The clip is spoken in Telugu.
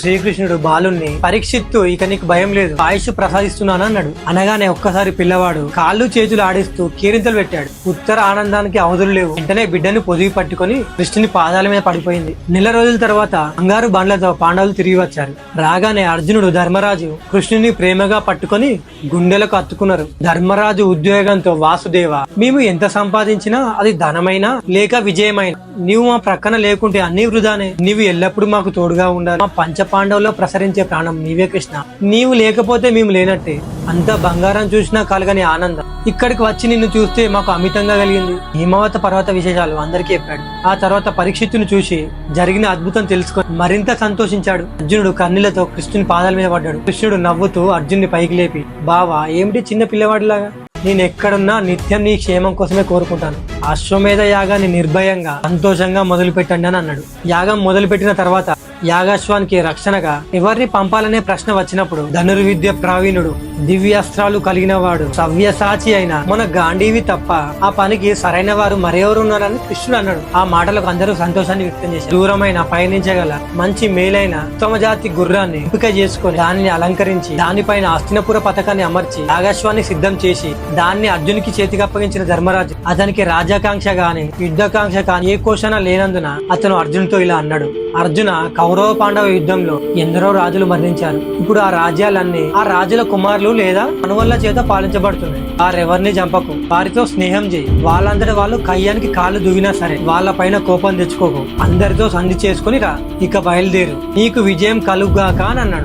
శ్రీకృష్ణుడు బాలుణ్ణి పరీక్షిత్తు ఇక నీకు భయం లేదు ఆయుష్ ప్రసాదిస్తున్నాను అన్నాడు. అనగానే ఒక్కసారి పిల్లవాడు కాళ్ళు చేతులు ఆడిస్తూ కేరింతలు పెట్టాడు. ఉత్తర ఆనందానికి అవధులు లేవు. వెంటనే బిడ్డను పొదిగి పట్టుకుని కృష్ణుని పాదాల మీద పడిపోయింది. నెల రోజుల తర్వాత బంగారు బండ్లతో పాండవులు తిరిగి వచ్చారు. రాగానే అర్జునుడు ధర్మరాజు కృష్ణుని ప్రేమగా పట్టుకొని గుండెలకు అత్తుకున్నారు. ధర్మరాజు ఉద్యోగంతో వాసుదేవ, మేము ఎంత సంపాదించినా అది ధనమైనా లేక విజయమైనా నీవు మా ప్రక్కన లేకుంటే అన్ని వృధానే. నీవు ఎల్లప్పుడూ మాకు తోడుగా ఉండాలి. మా పంచ పాండవుల్లో ప్రసరించే ప్రాణం నీవే కృష్ణ. నీవు లేకపోతే మేము లేనట్టే. అంతా బంగారం చూసినా కలగని ఆనందం ఇక్కడికి వచ్చి నిన్ను చూస్తే మాకు అమితంగా కలిగింది. హిమవత పర్వత విశేషాలు అందరికీ చెప్పాడు. ఆ తర్వాత పరీక్షిత్తును చూసి జరిగిన అద్భుతం తెలుసుకొని మరింత సంతోషించాడు. అర్జునుడు కన్నీళ్లతో కృష్ణుని పాదాల మీద పడ్డాడు. కృష్ణుడు నవ్వుతూ అర్జున్ని పైకి లేపి, బావా ఏమిటి చిన్న పిల్లవాడిలాగా, నేను ఎక్కడున్నా నిత్యం నీ క్షేమం కోసమే కోరుకుంటాను. అశ్వమేధ యాగాన్ని నిర్భయంగా సంతోషంగా మొదలు పెట్టండి అని అన్నాడు. యాగం మొదలు పెట్టిన తర్వాత యాగాశ్వానికి రక్షణగా ఎవరిని పంపాలనే ప్రశ్న వచ్చినప్పుడు ధనుర్విద్య ప్రావీణుడు, దివ్యాస్త్రాలు కలిగిన వాడు, సవ్యసాచి అయిన మన గాంధీవి తప్ప ఆ పనికి సరైన వారు మరెవరు ఉన్నారని కృష్ణుడు అన్నాడు. ఆ మాటలకు అందరూ సంతోషాన్ని వ్యక్తం చేశారు. దూరమైన పయనించగల మంచి మేలైన ఉత్తమ జాతి గుర్రాన్ని ఎంపిక చేసుకుని దానిని అలంకరించి దానిపైన హస్తినపుర పథకాన్ని అమర్చి యాగాశ్వాన్ని సిద్ధం చేసి దాన్ని అర్జునికి చేతికి అప్పగించిన ధర్మరాజు అతనికి రాజాకాంక్ష గాని యుద్ధకాంక్ష కాని ఏ కోశన లేనందున అతను అర్జునుతో ఇలా అన్నాడు, అర్జున, కౌరవ పాండవ యుద్ధంలో ఎందరో రాజులు మరణించారు. ఇప్పుడు ఆ రాజ్యాలన్నీ ఆ రాజుల కుమారులు లేదా అనువల్ల చేత పాలించబడుతున్నాయి. వారెవరిని చంపకు, వారితో స్నేహం చేయి. వాళ్ళంతటి వాళ్ళు కయ్యానికి కాళ్ళు దువ్వినా సరే వాళ్ళ పైన కోపం తెచ్చుకోకు. అందరితో సంధి చేసుకుని రా, ఇక బయలుదేరు, నీకు విజయం కలుగుగాక అని అన్నాడు.